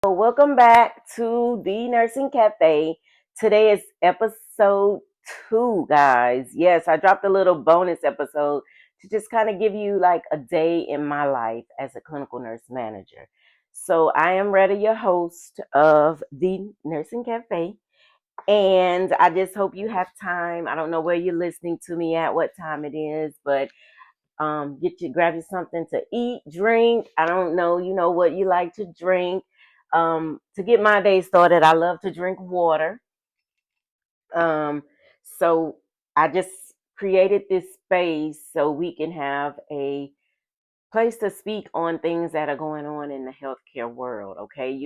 So welcome back to the Nursing Cafe. Today is episode 2, guys. Yes, I dropped a little bonus episode to just kind of give you like a day in my life as a clinical nurse manager. So I am Retta, your host of the Nursing Cafe. And I just hope you have time. I don't know where you're listening to me at, what time it is, but grab you something to eat, drink. I don't know, what you like to drink. To get my day started, I love to drink water. Um, so I just created this space so we can have a place to speak on things that are going on in the healthcare world. Okay,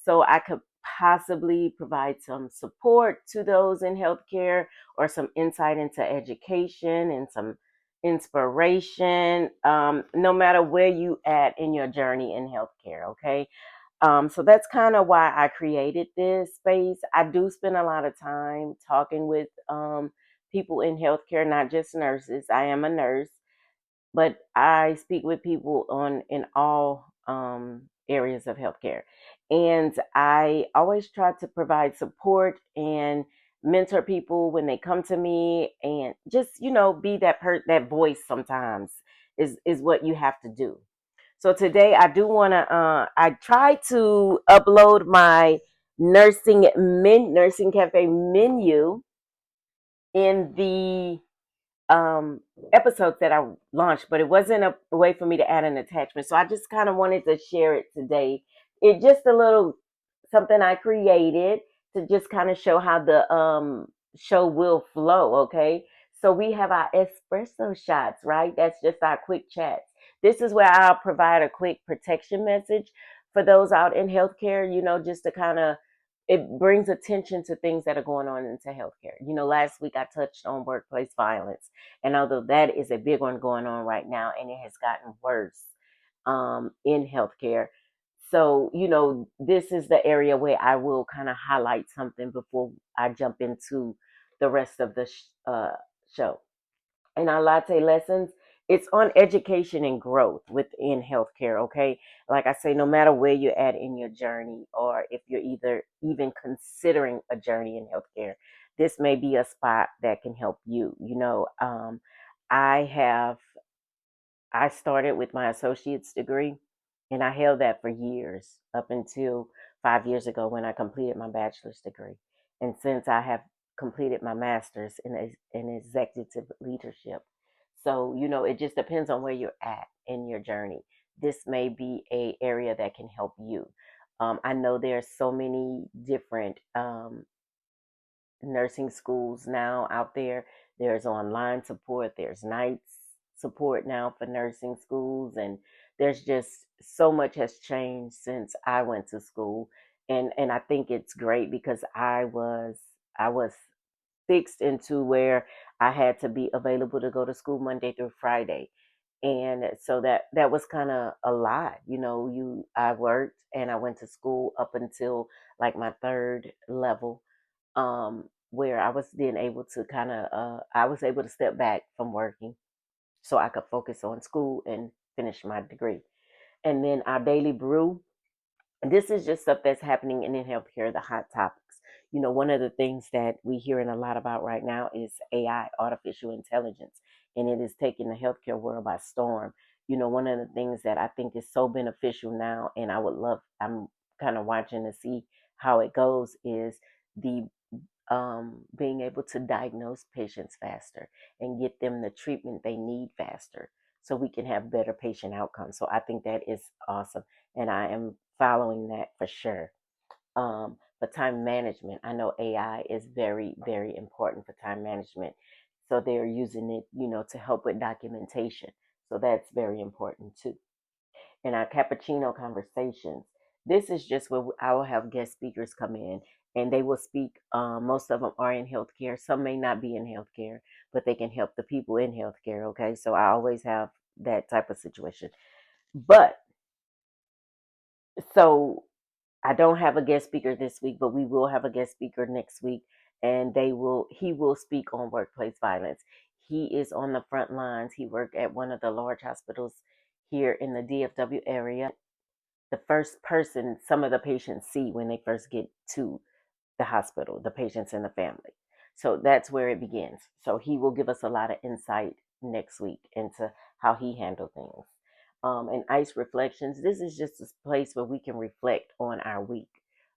so I could possibly provide some support to those in healthcare or some insight into education and some inspiration, no matter where you at in your journey in healthcare. Okay, so that's kind of why I created this space. I do spend a lot of time talking with people in healthcare, not just nurses. I am a nurse, but I speak with people on in all areas of healthcare, and I always try to provide support and mentor people when they come to me, and just be that voice. Sometimes is what you have to do. So today I do want to. I try to upload my nursing cafe menu in the um episodes that I launched, but it wasn't a way for me to add an attachment. So I just kind of wanted to share it today. It just a little something I created to just kind of show how the show will flow, okay? So we have our espresso shots, right? That's just our quick chats. This is where I'll provide a quick protection message for those out in healthcare, just to kind of it brings attention to things that are going on into healthcare. Last week I touched on workplace violence, and although that is a big one going on right now, and it has gotten worse in healthcare. So, this is the area where I will kind of highlight something before I jump into the rest of the show. In our latte lessons, it's on education and growth within healthcare. Okay, like I say, no matter where you're at in your journey, or if you're either even considering a journey in healthcare, this may be a spot that can help you. I have I started with my associate's degree, and I held that for years up until 5 years ago when I completed my bachelor's degree. And since I have completed my master's in executive leadership. So, it just depends on where you're at in your journey. This may be a area that can help you. I know there's so many different nursing schools now out there. There's online support, there's nights support now for nursing schools, and there's just so much has changed since I went to school. And I think it's great because I was fixed into where I had to be available to go to school Monday through Friday. And so that was kind of a lot. I worked and I went to school up until like my third level, where I was then able to I was able to step back from working so I could focus on school and finish my degree. And then our daily brew, this is just stuff that's happening in healthcare, the hot topics. One of the things that we hearing a lot about right now is AI, artificial intelligence, and it is taking the healthcare world by storm. One of the things that I think is so beneficial now, and I'm kind of watching to see how it goes, is the being able to diagnose patients faster and get them the treatment they need faster so we can have better patient outcomes. So I think that is awesome. And I am following that for sure. For time management, I know AI is very, very important for time management. So they're using it, to help with documentation. So that's very important too. In our cappuccino conversations, this is just where I will have guest speakers come in and they will speak. Most of them are in healthcare. Some may not be in healthcare, but they can help the people in healthcare. Okay. So I always have that type of situation. But so I don't have a guest speaker this week, but we will have a guest speaker next week, and he will speak on workplace violence. He is on the front lines. He worked at one of the large hospitals here in the DFW area. the first person some of the patients see when they first get to the hospital, the patients and the family. So that's where it begins. So he will give us a lot of insight next week into how he handled things. And Ice Reflections, this is just a place where we can reflect on our week.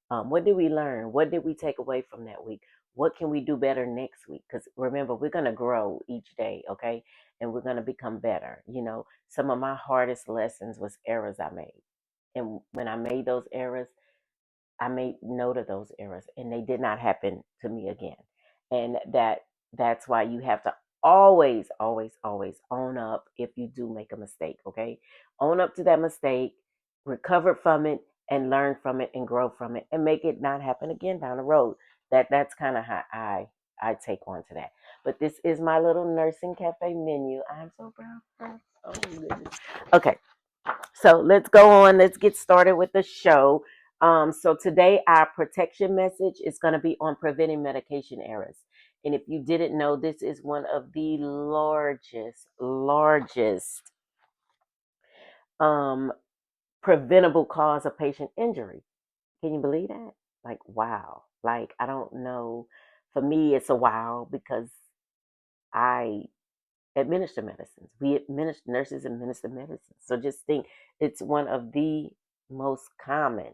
What did we learn? What did we take away from that week? What can we do better next week? Because remember, we're going to grow each day, okay? And we're going to become better. You know, some of my hardest lessons was errors I made. And when I made those errors, I made note of those errors and they did not happen to me again. And that's why you have to always, always, always own up if you do make a mistake, okay? Own up to that mistake, recover from it, and learn from it and grow from it and make it not happen again down the road. That's kind of how I take on to that. But this is my little nursing cafe menu. I'm so proud. Oh goodness. Okay. So let's go on. Let's get started with the show. So today our protection message is going to be on preventing medication errors. And if you didn't know, this is one of the largest um, preventable cause of patient injury. Can you believe that? Like, wow. Like, I don't know. For me, it's a wow because I administer medicines. We administer nurses administer medicines. So just think it's one of the most common.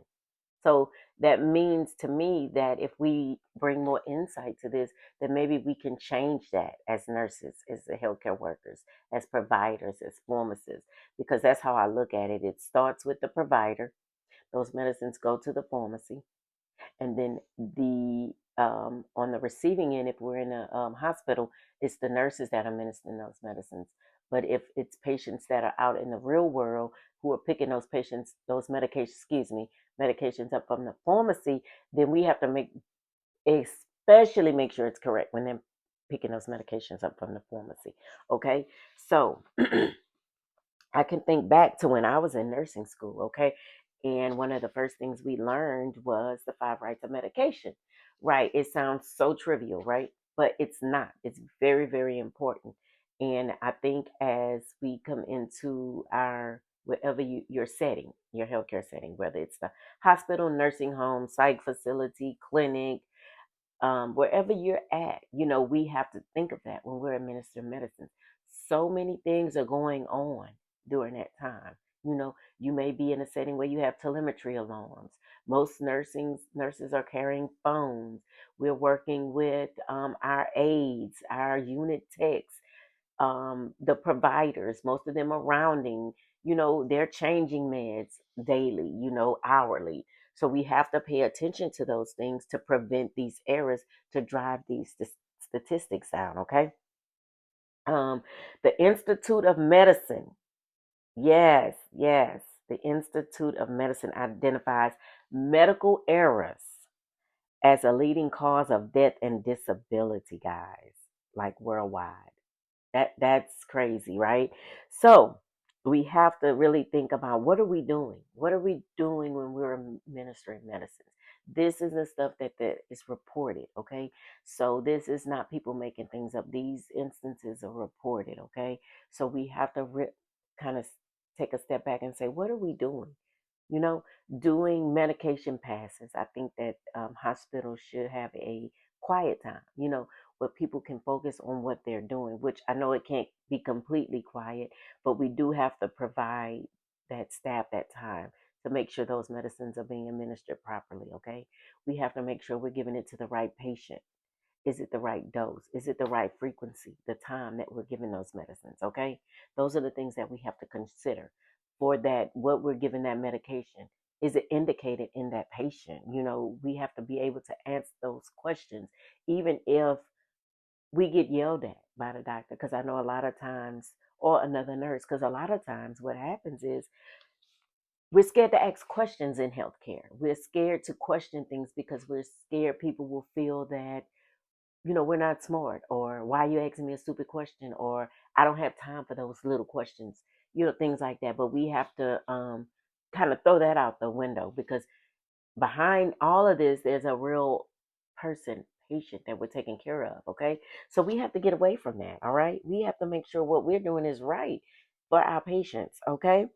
So that means to me that if we bring more insight to this, then maybe we can change that as nurses, as the healthcare workers, as providers, as pharmacists, because that's how I look at it. It starts with the provider. Those medicines go to the pharmacy and then the on the receiving end, if we're in a hospital, it's the nurses that are administering those medicines. But if it's patients that are out in the real world who are picking those patients, those medications, medications up from the pharmacy, then we have to especially make sure it's correct when they're picking those medications up from the pharmacy. Okay, so I can think back to when I was in nursing school, okay? And one of the first things we learned was the five rights of medication. Right. It sounds so trivial, right? But it's not. It's very, very important. And I think as we come into our wherever your setting, your healthcare setting, whether it's the hospital, nursing home, psych facility, clinic, wherever you're at, we have to think of that when we're administering medicines. So many things are going on during that time. You may be in a setting where you have telemetry alarms. Most nurses are carrying phones. We're working with our aides, our unit techs, the providers. Most of them are rounding. They're changing meds daily, hourly. So we have to pay attention to those things to prevent these errors, to drive these statistics down. Okay. Um, the Institute of Medicine. Yes, yes. The Institute of Medicine identifies medical errors as a leading cause of death and disability, guys, like worldwide. That's crazy, right? So we have to really think about what are we doing? What are we doing when we're administering medicines? This is the stuff that is reported, okay? So this is not people making things up. These instances are reported, okay? So we have to kind of take a step back and say, what are we doing? You know, doing medication passes. I think that hospitals should have a quiet time, where people can focus on what they're doing, which I know it can't be completely quiet, but we do have to provide that staff that time to make sure those medicines are being administered properly, okay? We have to make sure we're giving it to the right patient. Is it the right dose? Is it the right frequency? The time that we're giving those medicines, okay? Those are the things that we have to consider for that, what we're giving that medication. Is it indicated in that patient? We have to be able to answer those questions, even if we get yelled at by the doctor. Because I know a lot of times, or another nurse, because a lot of times what happens is we're scared to ask questions in healthcare. We're scared to question things because we're scared people will feel that we're not smart, or why are you asking me a stupid question, or I don't have time for those little questions, things like that. But we have to kind of throw that out the window because behind all of this, there's a real person, patient that we're taking care of. Okay. So we have to get away from that. All right. We have to make sure what we're doing is right for our patients. Okay.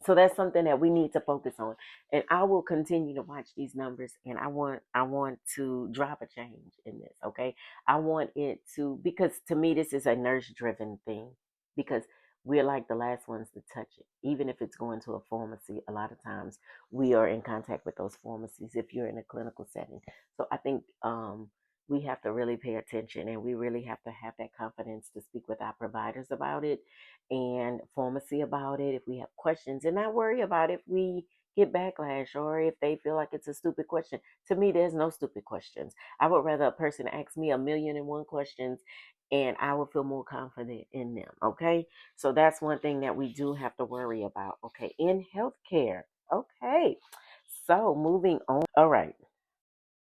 So that's something that we need to focus on. And I will continue to watch these numbers, and I want to drive a change in this, okay? I want it to, because to me this is a nurse driven thing, because we're like the last ones to touch it. Even if it's going to a pharmacy, a lot of times we are in contact with those pharmacies if you're in a clinical setting. So I think we have to really pay attention, and we really have to have that confidence to speak with our providers about it and pharmacy about it if we have questions, and not worry about if we get backlash or if they feel like it's a stupid question. To me, there's no stupid questions. I would rather a person ask me a million and one questions, and I would feel more confident in them. Okay. So that's one thing that we do have to worry about. Okay. In healthcare. Okay. So moving on. All right.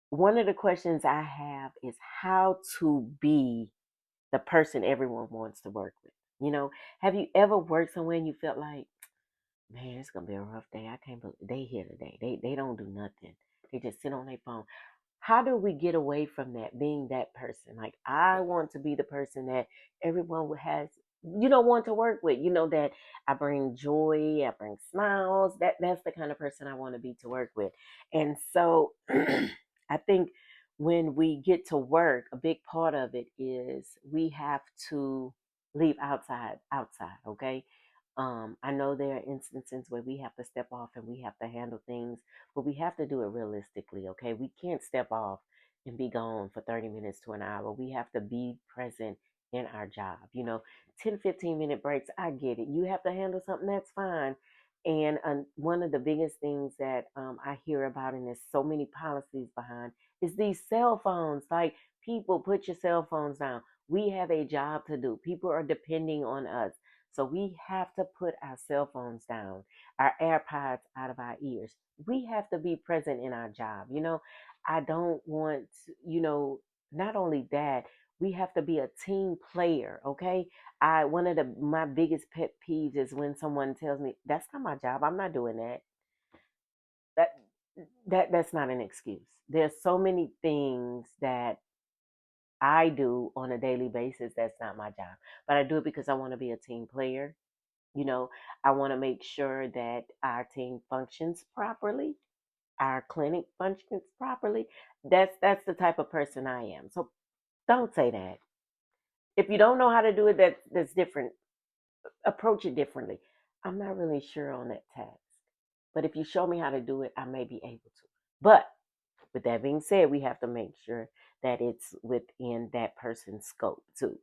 One of the questions I have is how to be the person everyone wants to work with. Have you ever worked somewhere and you felt like, man, it's gonna be a rough day. I can't believe they here today. They don't do nothing. They just sit on their phone. How do we get away from that, being that person? Like, I want to be the person that everyone has, want to work with. That I bring joy, I bring smiles. That's the kind of person I want to be to work with. And so I think when we get to work, a big part of it is we have to leave outside, okay? I know there are instances where we have to step off and we have to handle things, but we have to do it realistically, okay? We can't step off and be gone for 30 minutes to an hour. We have to be present in our job. 10, 15-minute breaks, I get it. You have to handle something, that's fine. And one of the biggest things that I hear about, and there's so many policies behind, is these cell phones. Like, people, put your cell phones down. We have a job to do. People are depending on us. So we have to put our cell phones down, our AirPods out of our ears. We have to be present in our job. I don't want, not only that, we have to be a team player, okay? One of my biggest pet peeves is when someone tells me, that's not my job, I'm not doing that. That that's not an excuse. There's so many things that I do on a daily basis that's not my job. But I do it because I want to be a team player. You know, I want to make sure that our team functions properly, our clinic functions properly. That's the type of person I am. So don't say that. If you don't know how to do it, that's different. Approach it differently. I'm not really sure on that task, but if you show me how to do it, I may be able to. But with that being said, we have to make sure that it's within that person's scope too.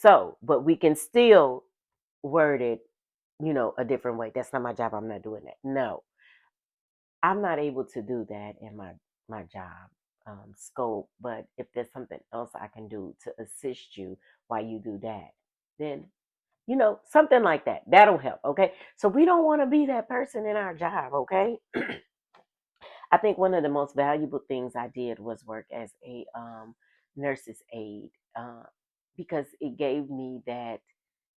So, but we can still word it, a different way. That's not my job. I'm not doing that. No, I'm not able to do that in my job scope. But if there's something else I can do to assist you while you do that, then something like that. That'll help. Okay. So we don't want to be that person in our job. Okay. I think one of the most valuable things I did was work as a nurse's aide, because it gave me that.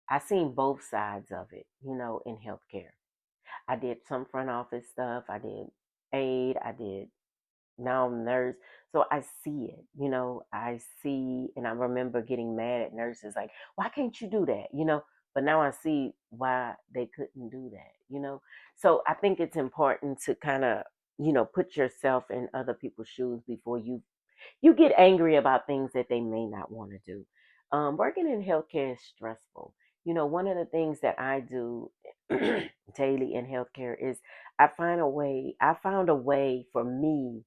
I seen both sides of it, in healthcare. I did some front office stuff. I did aid. I did, now I'm nurse. So I see it, I see, and I remember getting mad at nurses like, why can't you do that? But now I see why they couldn't do that. So I think it's important to kind of, put yourself in other people's shoes before you get angry about things that they may not want to do. Working in healthcare is stressful. One of the things that I do daily in healthcare is I found a way for me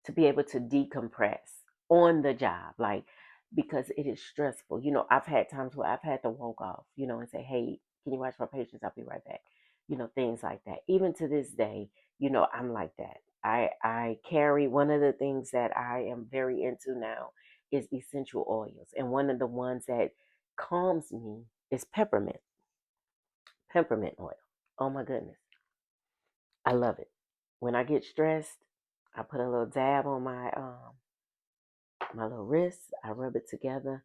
to be able to decompress on the job, like, because it is stressful. I've had times where I've had to walk off, and say, hey, can you watch my patients? I'll be right back. Things like that. Even to this day, I'm like that. I carry, one of the things that I am very into now is essential oils. And one of the ones that calms me is peppermint oil. Oh my goodness. I love it. When I get stressed, I put a little dab on my little wrist. I rub it together,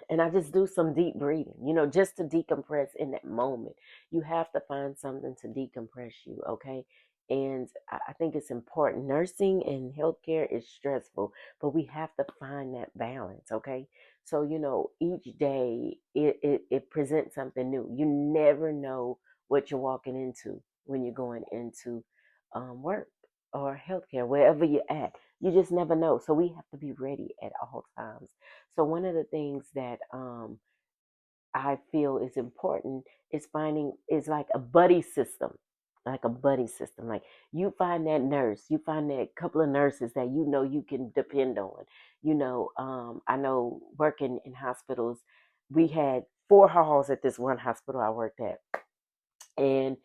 and I just do some deep breathing, just to decompress in that moment. You have to find something to decompress you, okay? And I think it's important. Nursing and healthcare is stressful, but we have to find that balance, okay? So, each day it presents something new. You never know what you're walking into when you're going into work or healthcare, wherever you're at. You just never know. So, we have to be ready at all times. So, one of the things that I feel is important is finding is like a buddy system. Like a buddy system. Like you find that nurse, you find that couple of nurses that you can depend on. I know working in hospitals, we had 4 halls at this one hospital I worked at. And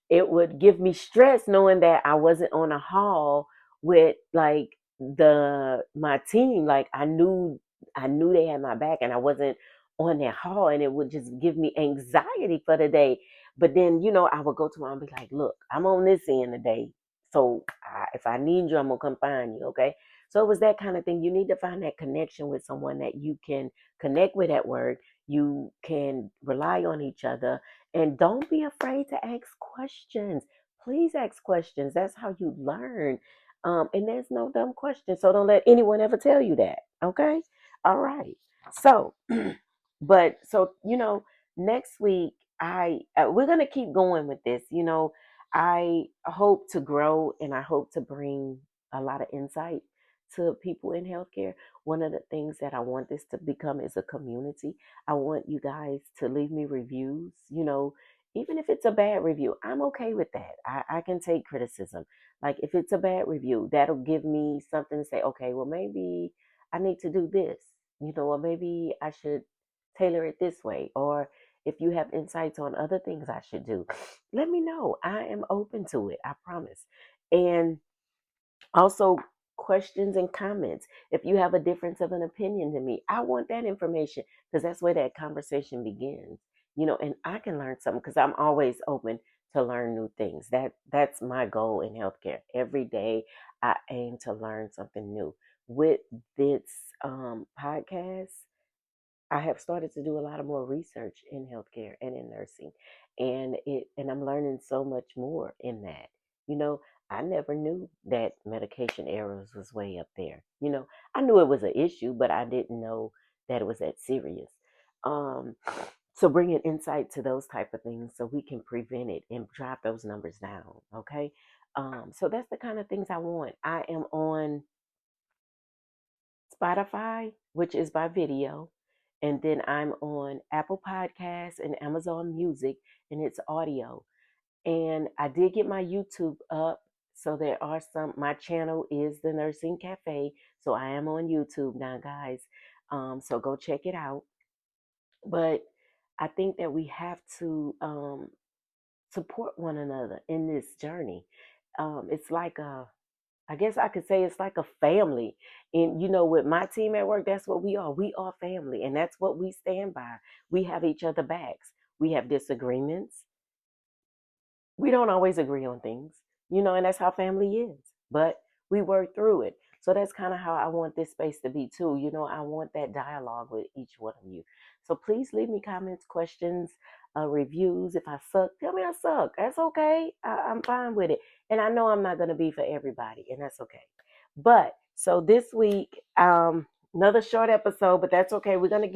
it would give me stress knowing that I wasn't on a hall with like the my team. Like I knew they had my back and I wasn't on that hall, and it would just give me anxiety for the day. But then, I would go to mom and be like, look, I'm on this end today. So if I need you, I'm gonna come find you, okay? So it was that kind of thing. You need to find that connection with someone that you can connect with at work. You can rely on each other, and don't be afraid to ask questions. Please ask questions. That's how you learn. And there's no dumb question. So don't let anyone ever tell you that. Okay? All right. So, next week we're gonna keep going with this. I hope to grow and I hope to bring a lot of insight to people in healthcare. One of the things that I want this to become is a community. I want you guys to leave me reviews, even if it's a bad review. I'm okay with that. I can take criticism. Like if it's a bad review, that'll give me something to say, okay, well, maybe I need to do this, or maybe I should tailor it this way. Or if you have insights on other things I should do, let me know. I am open to it. I promise. And also, questions and comments. If you have a difference of an opinion than me, I want that information because that's where that conversation begins. And I can learn something because I'm always open to learn new things. That's my goal in healthcare. Every day, I aim to learn something new. With this podcast, I have started to do a lot of more research in healthcare and in nursing, and I'm learning so much more in that. You know, I never knew that medication errors was way up there. I knew it was an issue, but I didn't know that it was that serious. Um, so bringing insight to those type of things so we can prevent it and drop those numbers down. Okay. So that's the kind of things I want. I am on Spotify, which is by video. And then I'm on Apple Podcasts and Amazon Music, and it's audio. And I did get my YouTube up. So there are my channel is The Nursing Cafe. So I am on YouTube now, guys. So go check it out. But I think that we have to support one another in this journey. It's like I guess I could say it's like a family. And with my team at work, that's what we are. We are family, and that's what we stand by. We have each other backs. We have disagreements. We don't always agree on things, and that's how family is. But we work through it. So that's kind of how I want this space to be too. I want that dialogue with each one of you. So please leave me comments, questions, reviews. If I suck, tell me I suck. That's okay. I'm fine with it. And I know I'm not going to be for everybody, and that's okay. But so this week, another short episode, but that's okay. We're gonna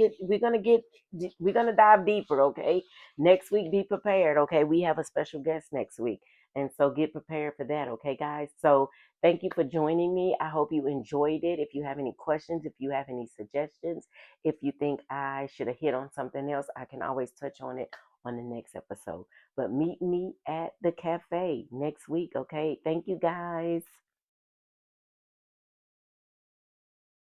dive deeper. Okay, next week, be prepared. Okay, we have a special guest next week, and so get prepared for that. Okay, guys. So thank you for joining me. I hope you enjoyed it. If you have any questions, if you have any suggestions, if you think I should have hit on something else, I can always touch on it on the next episode. But meet me at the cafe next week. Okay, thank you, guys.